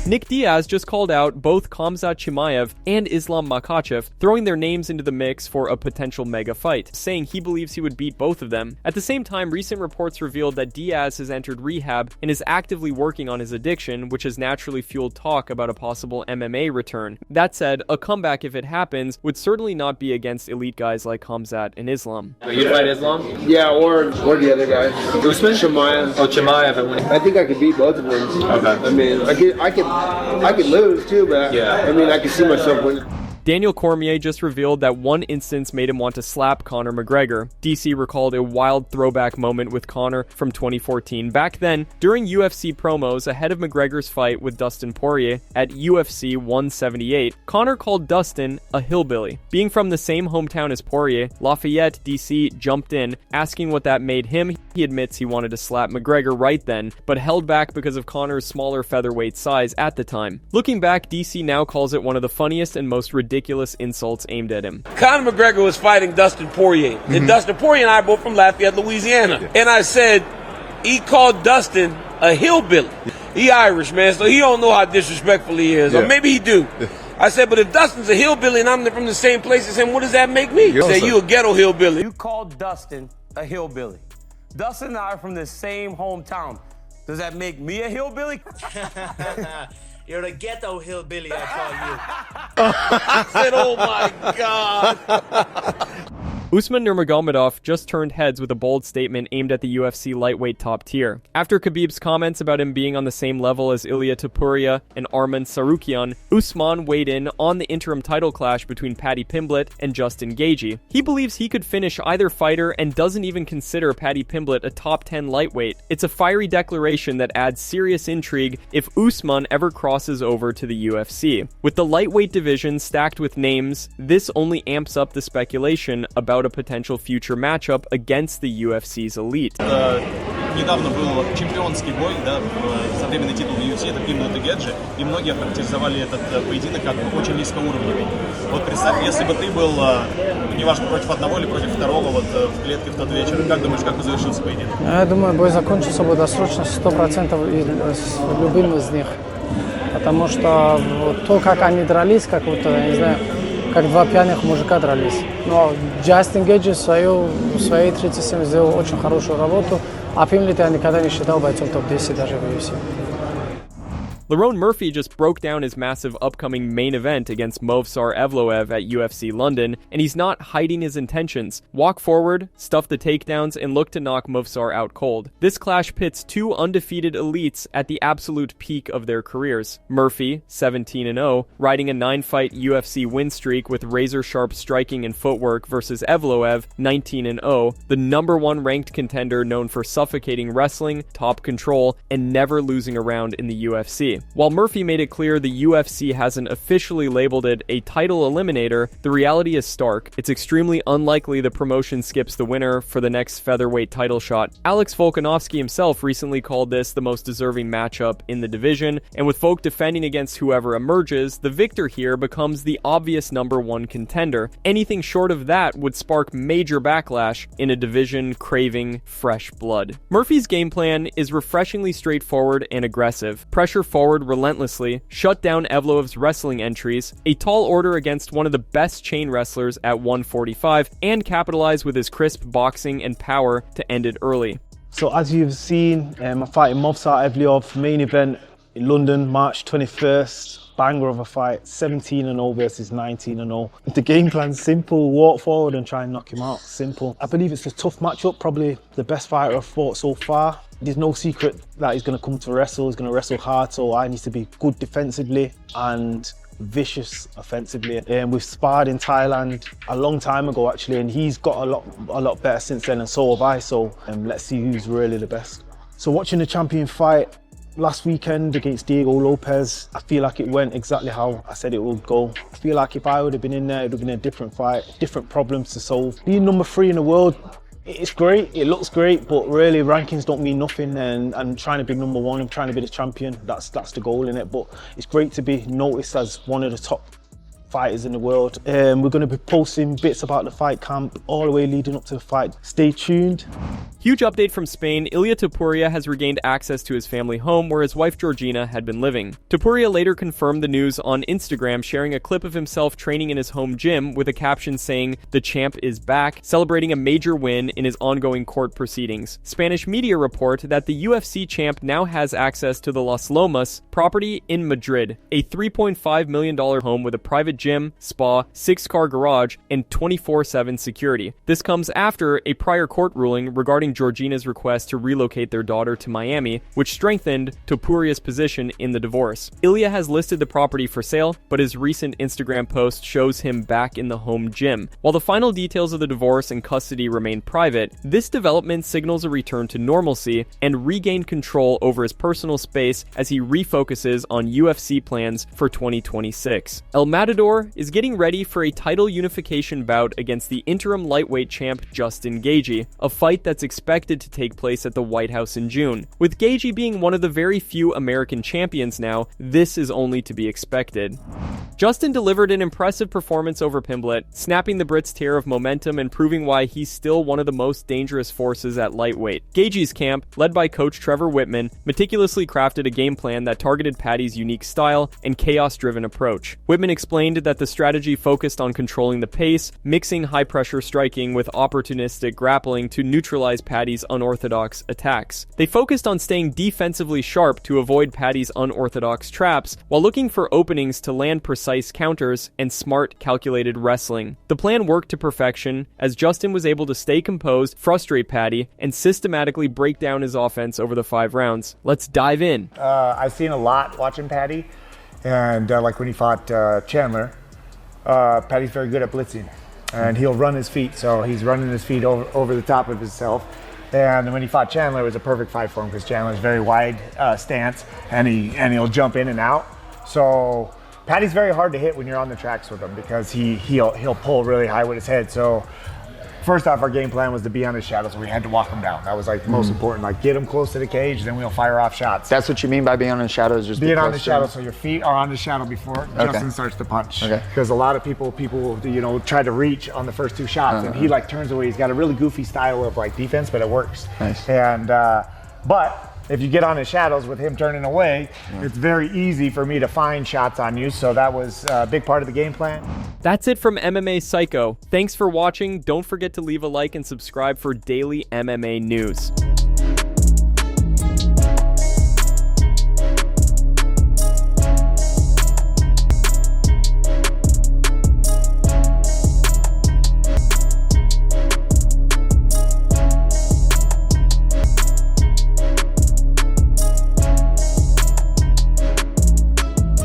Nick Diaz just called out both Khamzat Chimaev and Islam Makhachev, throwing their names into the mix for a potential mega fight, saying he believes he would beat both of them. At the same time, recent reports revealed that Diaz has entered rehab and is actively working on his addiction, which has naturally fueled talk about a possible MMA return. That said, a comeback, if it happens, would certainly not be against elite guys like Khamzat and Islam. You'd fight Islam? Yeah, or the other guy. Usman? Chimaev. Oh, Chimaev. I think I could beat both of them. Okay. I mean, I could lose too, but yeah. I mean, I could see myself winning. Daniel Cormier just revealed that one instance made him want to slap Conor McGregor. DC recalled a wild throwback moment with Conor from 2014. Back then, during UFC promos ahead of McGregor's fight with Dustin Poirier at UFC 178, Conor called Dustin a hillbilly. Being from the same hometown as Poirier, Lafayette, DC jumped in, asking what that made him. He admits he wanted to slap McGregor right then, but held back because of Conor's smaller featherweight size at the time. Looking back, DC now calls it one of the funniest and most ridiculous insults aimed at him. Conor McGregor was fighting Dustin Poirier. And Dustin Poirier and I are both from Lafayette, Louisiana. And I said, he called Dustin a hillbilly. He Irish, man, so he don't know how disrespectful he is. Or maybe he do. I said, but if Dustin's a hillbilly and I'm from the same place as him, what does that make me? He said, you a ghetto hillbilly. You called Dustin a hillbilly. Dustin and I are from the same hometown. Does that make me a hillbilly? You're a ghetto hillbilly, I call you. I said, oh my God. Usman Nurmagomedov just turned heads with a bold statement aimed at the UFC lightweight top tier. After Khabib's comments about him being on the same level as Ilia Topuria and Arman Tsarukyan, Usman weighed in on the interim title clash between Paddy Pimblett and Justin Gaethje. He believes he could finish either fighter and doesn't even consider Paddy Pimblett a top 10 lightweight. It's a fiery declaration that adds serious intrigue if Usman ever crosses over to the UFC. With the lightweight division stacked with names, this only amps up the speculation about a potential future matchup against the UFC's elite. Недавно был чемпионский бой, да, за временный титул в UFC, это Пимблетт и Gaethje, и многие характеризовали этот поединок как очень низкоуровневый. Вот представь, если бы ты был, неважно, против одного или против второго, вот в клетке в тот вечер, как думаешь, как бы завершился поединок? Я думаю, бой закончился бы досрочно 100% с любым из них. Потому что то, как они дрались, как вот, я не знаю, как два пьяных мужика дрались. Но Джастин Gaethje в своей 37 сделал очень хорошую работу, а Пимблетта я никогда не считал бойцом топ-10 даже в UFC. Lerone Murphy just broke down his massive upcoming main event against Movsar Evloev at UFC London, and he's not hiding his intentions. Walk forward, stuff the takedowns, and look to knock Movsar out cold. This clash pits two undefeated elites at the absolute peak of their careers. Murphy, 17-0, riding a 9-fight UFC win streak with razor-sharp striking and footwork versus Evloev, 19-0, the #1 ranked contender known for suffocating wrestling, top control, and never losing a round in the UFC. While Murphy made it clear the UFC hasn't officially labeled it a title eliminator, the reality is stark. It's extremely unlikely the promotion skips the winner for the next featherweight title shot. Alex Volkanovski himself recently called this the most deserving matchup in the division, and with Volk defending against whoever emerges, the victor here becomes the obvious #1 contender. Anything short of that would spark major backlash in a division craving fresh blood. Murphy's game plan is refreshingly straightforward and aggressive. Pressure forward relentlessly, shut down Evloev's wrestling entries, a tall order against one of the best chain wrestlers at 145, and capitalize with his crisp boxing and power to end it early. So as you've seen, I'm fighting Movsar Evloev, main event in London, March 21st. Banger of a fight, 17-0 versus 19-0. The game plan's simple, walk forward and try and knock him out, simple. I believe it's a tough matchup, probably the best fighter I've fought so far. There's no secret that he's going to come to wrestle, he's going to wrestle hard, so I need to be good defensively and vicious offensively. We've sparred in Thailand a long time ago actually, and he's got a lot better since then, and so have I, so let's see who's really the best. So watching the champion fight last weekend against Diego Lopez, I feel like it went exactly how I said it would go. I feel like if I would have been in there, it would have been a different fight, different problems to solve. Being #3 in the world, it's great, it looks great, but really rankings don't mean nothing, and I'm trying to be #1, I'm trying to be the champion, that's the goal in it. But it's great to be noticed as one of the top fighters in the world. We're going to be posting bits about the fight camp all the way leading up to the fight. Stay tuned. Huge update from Spain. Ilia Topuria has regained access to his family home where his wife Giorgina had been living. Topuria later confirmed the news on Instagram, sharing a clip of himself training in his home gym with a caption saying, "The champ is back," celebrating a major win in his ongoing court proceedings. Spanish media report that the UFC champ now has access to the Las Lomas property in Madrid, a $3.5 million home with a private gym, spa, 6-car garage, and 24/7 security. This comes after a prior court ruling regarding Giorgina's request to relocate their daughter to Miami, which strengthened Topuria's position in the divorce. Ilia has listed the property for sale, but his recent Instagram post shows him back in the home gym. While the final details of the divorce and custody remain private, this development signals a return to normalcy and regained control over his personal space as he refocuses on UFC plans for 2026. El Matador is getting ready for a title unification bout against the interim lightweight champ Justin Gaethje, a fight that's expected to take place at the White House in June. With Gaethje being one of the very few American champions now, this is only to be expected. Justin delivered an impressive performance over Pimblett, snapping the Brit's tear of momentum and proving why he's still one of the most dangerous forces at lightweight. Gaethje's camp, led by coach Trevor Whitman, meticulously crafted a game plan that targeted Paddy's unique style and chaos-driven approach. Whitman explained that the strategy focused on controlling the pace, mixing high-pressure striking with opportunistic grappling to neutralize Paddy's unorthodox attacks. They focused on staying defensively sharp to avoid Paddy's unorthodox traps, while looking for openings to land precise counters and smart, calculated wrestling. The plan worked to perfection, as Justin was able to stay composed, frustrate Paddy, and systematically break down his offense over the 5 rounds. Let's dive in. I've seen a lot watching Paddy, and like when he fought Chandler, Paddy's very good at blitzing, and he'll run his feet, so he's running his feet over the top of himself. And when he fought Chandler, it was a perfect fight for him because Chandler's very wide stance, and he'll jump in and out. So Paddy's very hard to hit when you're on the tracks with him because he'll pull really high with his head. So first off, our game plan was to be on his shadow, so we had to walk him down. That was like the most important. Like, get him close to the cage, then we'll fire off shots. That's what you mean by being on the shadow? Is just being on the shadow, so your feet are on the shadow before Justin starts to punch. Because a lot of people try to reach on the first 2 shots, and he like turns away. He's got a really goofy style of like defense, but it works. Nice. And but if you get on his shadows with him turning away, it's very easy for me to find shots on you. So that was a big part of the game plan. That's it from MMA Psycho. Thanks for watching. Don't forget to leave a like and subscribe for daily MMA news.